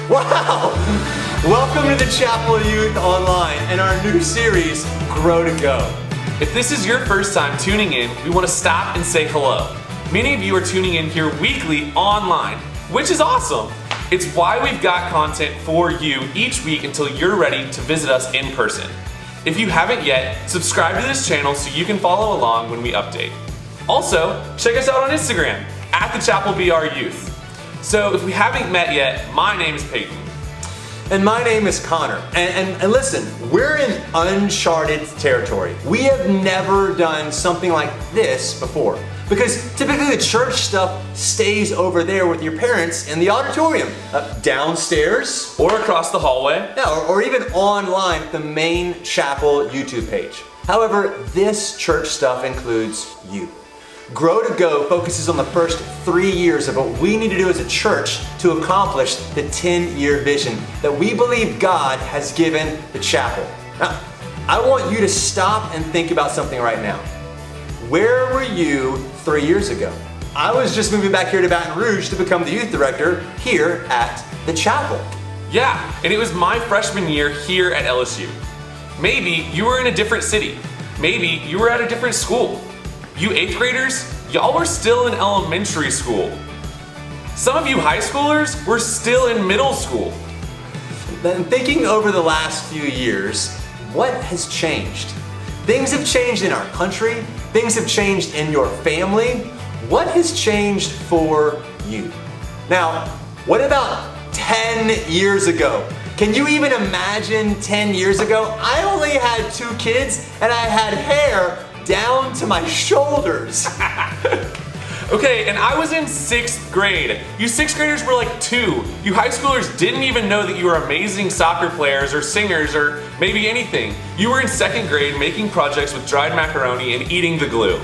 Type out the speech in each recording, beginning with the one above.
Wow! Welcome to the Chapel Youth Online and our new series, Grow to Go. If this is your first time tuning in, we want to stop and say hello. Many of you are tuning in here weekly online, which is awesome. It's why we've got content for you each week until you're ready to visit us in person. If you haven't yet, subscribe to this channel so you can follow along when we update. Also, check us out on Instagram, @thechapelbryouth. So if we haven't met yet, my name is Peyton. And my name is Connor. And listen, we're in uncharted territory. We have never done something like this before. Because typically the church stuff stays over there with your parents in the auditorium, downstairs. Or across the hallway. Yeah, or even online at the main chapel YouTube page. However, this church stuff includes you. Grow to Go focuses on the first 3 years of what we need to do as a church to accomplish the 10-year vision that we believe God has given the chapel. Now, I want you to stop and think about something right now. Where were you 3 years ago? I was just moving back here to Baton Rouge to become the youth director here at the chapel. Yeah, and it was my freshman year here at LSU. Maybe you were in a different city. Maybe you were at a different school. You 8th graders, y'all were still in elementary school. Some of you high schoolers were still in middle school. Then thinking over the last few years, what has changed? Things have changed in our country. Things have changed in your family. What has changed for you? Now, what about 10 years ago? Can you even imagine 10 years ago? I only had 2 kids and I had hair down to my shoulders. Okay, and I was in 6th grade. You 6th graders were like 2. You high schoolers didn't even know that you were amazing soccer players or singers or maybe anything. You were in 2nd grade making projects with dried macaroni and eating the glue.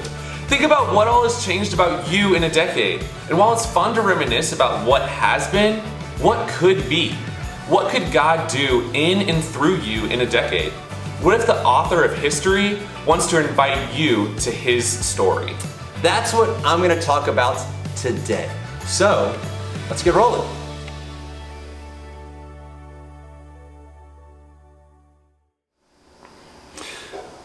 Think about what all has changed about you in a decade. And while it's fun to reminisce about what has been, what could be? What could God do in and through you in a decade? What if the author of history wants to invite you to his story? That's what I'm going to talk about today. So, let's get rolling.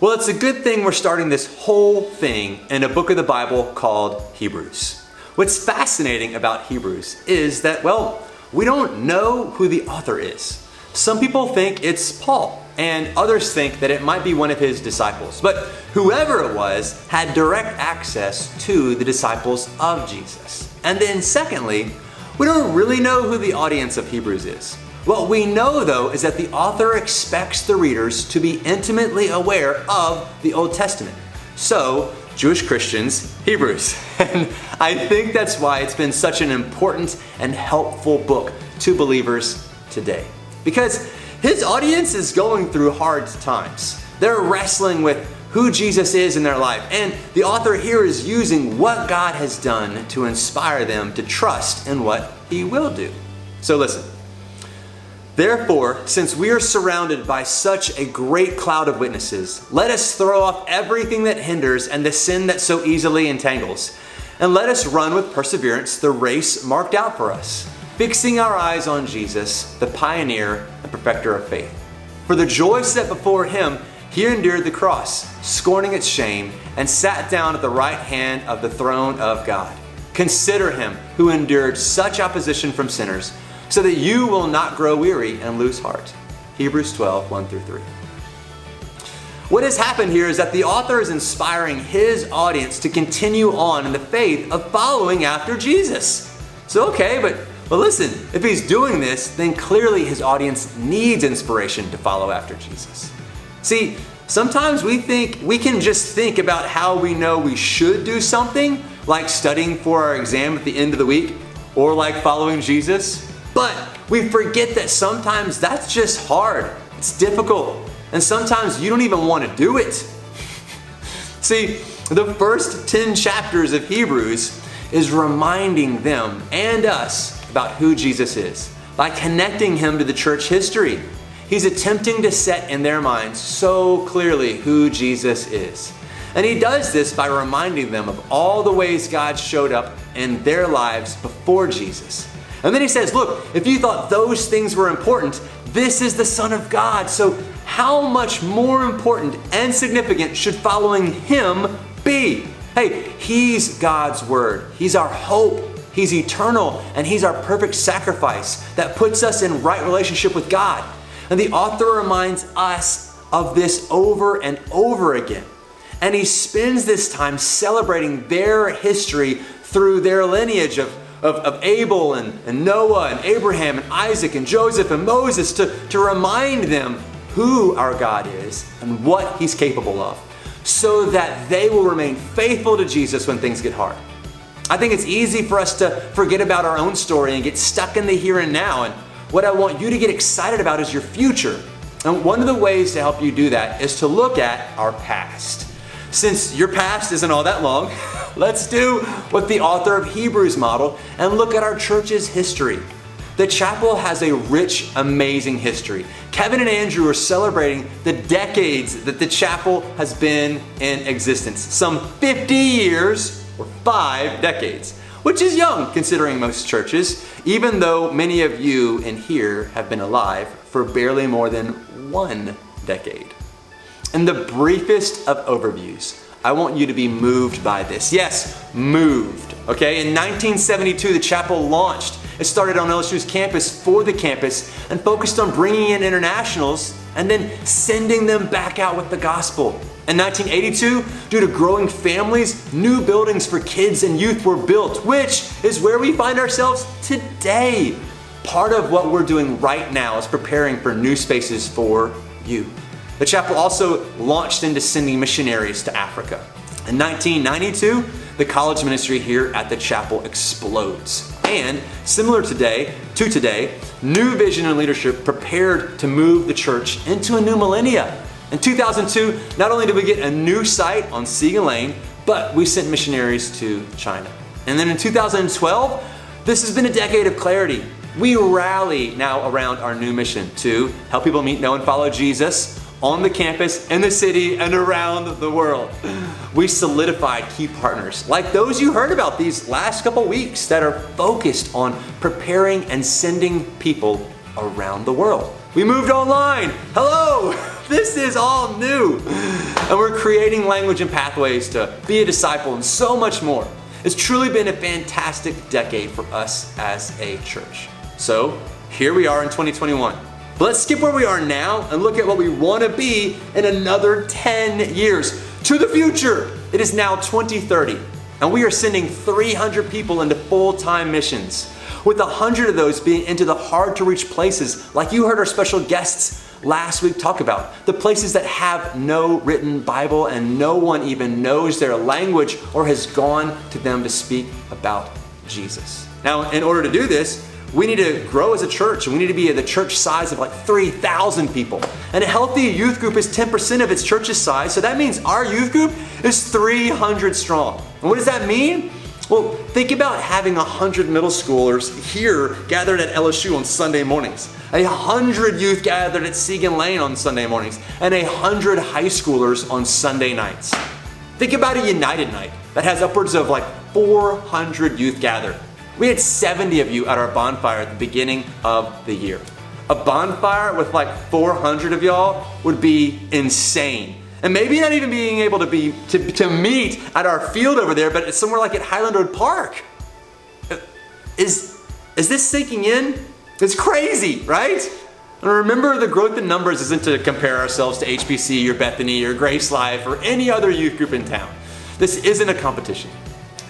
Well, it's a good thing we're starting this whole thing in a book of the Bible called Hebrews. What's fascinating about Hebrews is that, well, we don't know who the author is. Some people think it's Paul, and others think that it might be one of his disciples. But whoever it was had direct access to the disciples of Jesus. And then secondly, we don't really know who the audience of Hebrews is. What we know, though, is that the author expects the readers to be intimately aware of the Old Testament. So, Jewish Christians, Hebrews. And I think that's why it's been such an important and helpful book to believers today. Because his audience is going through hard times. They're wrestling with who Jesus is in their life. And the author here is using what God has done to inspire them to trust in what he will do. So listen. Therefore, since we are surrounded by such a great cloud of witnesses, let us throw off everything that hinders and the sin that so easily entangles. And let us run with perseverance the race marked out for us, fixing our eyes on Jesus, the pioneer and perfecter of faith. For the joy set before him, he endured the cross, scorning its shame, and sat down at the right hand of the throne of God. Consider him who endured such opposition from sinners, so that you will not grow weary and lose heart. Hebrews 12, 1-3. What has happened here is that the author is inspiring his audience to continue on in the faith of following after Jesus. So okay, but listen, if he's doing this, then clearly his audience needs inspiration to follow after Jesus. See, sometimes we can just think about how we know we should do something, like studying for our exam at the end of the week, or like following Jesus. But we forget that sometimes that's just hard. It's difficult. And sometimes you don't even want to do it. See, the first 10 chapters of Hebrews is reminding them and us about who Jesus is by connecting him to the church history. He's attempting to set in their minds so clearly who Jesus is. And he does this by reminding them of all the ways God showed up in their lives before Jesus. And then he says, look, if you thought those things were important, this is the Son of God. So how much more important and significant should following him be? Hey, he's God's word. He's our hope. He's eternal, and he's our perfect sacrifice that puts us in right relationship with God. And the author reminds us of this over and over again. And he spends this time celebrating their history through their lineage of Abel and Noah and Abraham and Isaac and Joseph and Moses to remind them who our God is and what he's capable of, so that they will remain faithful to Jesus when things get hard. I think it's easy for us to forget about our own story and get stuck in the here and now. And what I want you to get excited about is your future. And one of the ways to help you do that is to look at our past. Since your past isn't all that long, let's do what the author of Hebrews modeled and look at our church's history. The chapel has a rich, amazing history. Kevin and Andrew are celebrating the decades that the chapel has been in existence. Some 50 years or 5 decades, which is young considering most churches, even though many of you in here have been alive for barely more than 1 decade. In the briefest of overviews, I want you to be moved by this. Yes, moved. Okay, in 1972, the chapel launched. It started on LSU's campus for the campus and focused on bringing in internationals and then sending them back out with the gospel. In 1982, due to growing families, new buildings for kids and youth were built, which is where we find ourselves today. Part of what we're doing right now is preparing for new spaces for you. The chapel also launched into sending missionaries to Africa. In 1992, the college ministry here at the chapel explodes. And similar to today, new vision and leadership prepared to move the church into a new millennia. In 2002, not only did we get a new site on Siegen Lane, but we sent missionaries to China. And then in 2012, this has been a decade of clarity. We rally now around our new mission to help people meet, know, and follow Jesus on the campus, in the city, and around the world. We solidified key partners like those you heard about these last couple weeks that are focused on preparing and sending people around the world. We moved online. Hello, this is all new. And we're creating language and pathways to be a disciple and so much more. It's truly been a fantastic decade for us as a church. So here we are in 2021. But let's skip where we are now and look at what we want to be in another 10 years. To the future. It is now 2030, and we are sending 300 people into full-time missions, with 100 of those being into the hard-to-reach places like you heard our special guests last week talk about, the places that have no written Bible and no one even knows their language or has gone to them to speak about Jesus. Now, in order to do this, we need to grow as a church, and we need to be at the church size of like 3,000 people. And a healthy youth group is 10% of its church's size, so that means our youth group is 300 strong. And what does that mean? Well, think about having 100 middle schoolers here gathered at LSU on Sunday mornings, 100 youth gathered at Siegen Lane on Sunday mornings, and 100 high schoolers on Sunday nights. Think about a United Night that has upwards of like 400 youth gathered. We had 70 of you at our bonfire at the beginning of the year. A bonfire with like 400 of y'all would be insane. And maybe not even being able to meet at our field over there, but it's somewhere like at Highland Road Park. Is this sinking in? It's crazy, right? And remember, the growth in numbers isn't to compare ourselves to HBC or Bethany or Grace Life or any other youth group in town. This isn't a competition.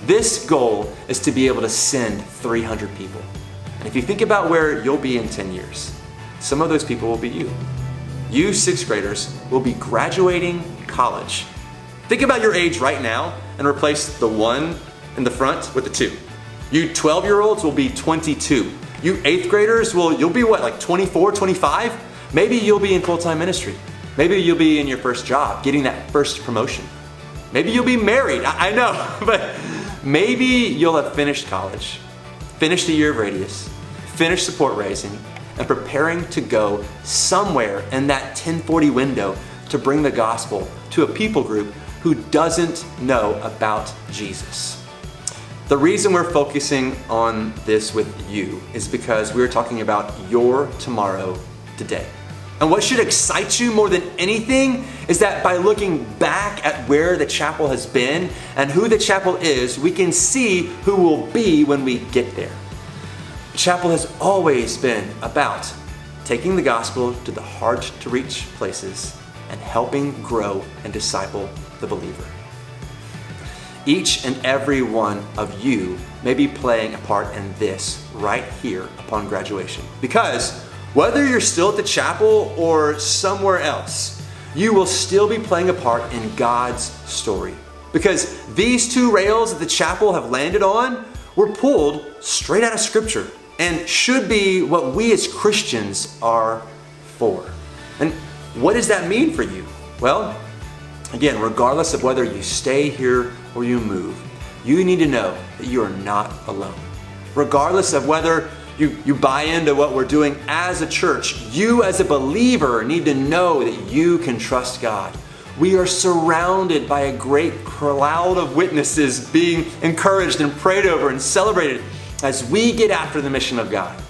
This goal is to be able to send 300 people. And if you think about where you'll be in 10 years, some of those people will be you. You 6th graders will be graduating college. Think about your age right now and replace the 1 in the front with the 2. You 12-year-olds will be 22. You 8th graders, you'll be what, like 24, 25? Maybe you'll be in full-time ministry. Maybe you'll be in your first job, getting that first promotion. Maybe you'll be married, I know, but maybe you'll have finished college, finished a year of Radius, finished support raising, and preparing to go somewhere in that 1040 window to bring the gospel to a people group who doesn't know about Jesus. The reason we're focusing on this with you is because we're talking about your tomorrow today. And what should excite you more than anything is that by looking back at where the chapel has been and who the chapel is, we can see who we'll be when we get there. The chapel has always been about taking the gospel to the hard-to-reach places and helping grow and disciple the believer. Each and every one of you may be playing a part in this right here upon graduation. Because whether you're still at the chapel or somewhere else, you will still be playing a part in God's story. Because these two rails that the chapel have landed on were pulled straight out of Scripture and should be what we as Christians are for. And what does that mean for you? Well, again, regardless of whether you stay here or you move, you need to know that you are not alone. Regardless of whether you buy into what we're doing as a church, you as a believer need to know that you can trust God. We are surrounded by a great cloud of witnesses being encouraged and prayed over and celebrated as we get after the mission of God.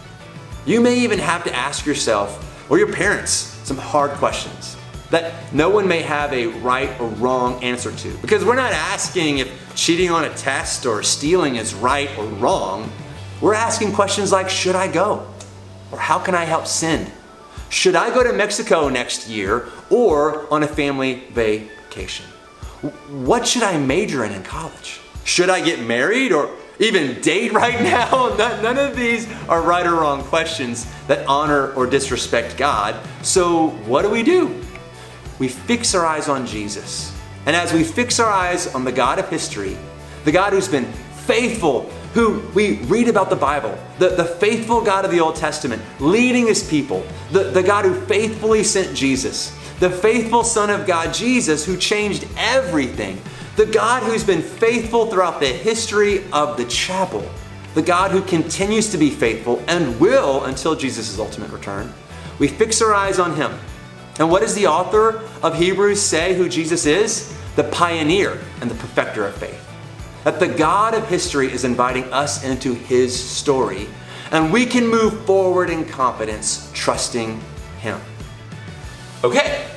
You may even have to ask yourself or your parents some hard questions that no one may have a right or wrong answer to. Because we're not asking if cheating on a test or stealing is right or wrong. We're asking questions like, should I go? Or how can I help send? Should I go to Mexico next year or on a family vacation? What should I major in college? Should I get married or even date right now? None of these are right or wrong questions that honor or disrespect God. So what do? We fix our eyes on Jesus. And as we fix our eyes on the God of history, the God who's been faithful, who we read about the Bible, the faithful God of the Old Testament, leading his people, the God who faithfully sent Jesus, the faithful Son of God, Jesus, who changed everything, the God who's been faithful throughout the history of the chapel, the God who continues to be faithful and will until Jesus' ultimate return. We fix our eyes on him. And what does the author of Hebrews say who Jesus is? The pioneer and the perfecter of faith. That the God of history is inviting us into his story, and we can move forward in confidence, trusting him. Okay.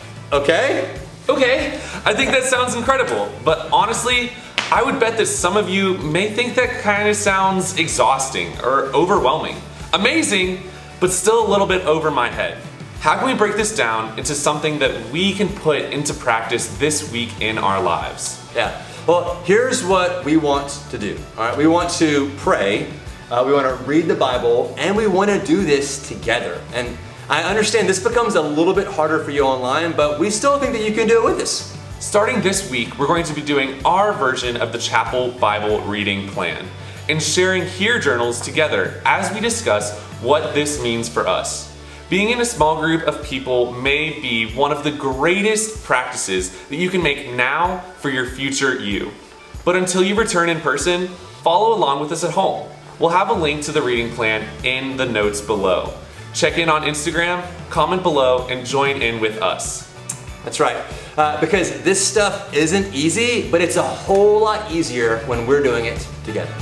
I think that sounds incredible, but honestly, I would bet that some of you may think that kind of sounds exhausting or overwhelming. Amazing, but still a little bit over my head. How can we break this down into something that we can put into practice this week in our lives? Yeah. Well, here's what we want to do. All right, we want to pray, we want to read the Bible, and we want to do this together. And I understand this becomes a little bit harder for you online, but we still think that you can do it with us. Starting this week, we're going to be doing our version of the Chapel Bible reading plan and sharing Hear journals together as we discuss what this means for us. Being in a small group of people may be one of the greatest practices that you can make now for your future you. But until you return in person, follow along with us at home. We'll have a link to the reading plan in the notes below. Check in on Instagram, comment below, and join in with us. That's right, because this stuff isn't easy, but it's a whole lot easier when we're doing it together.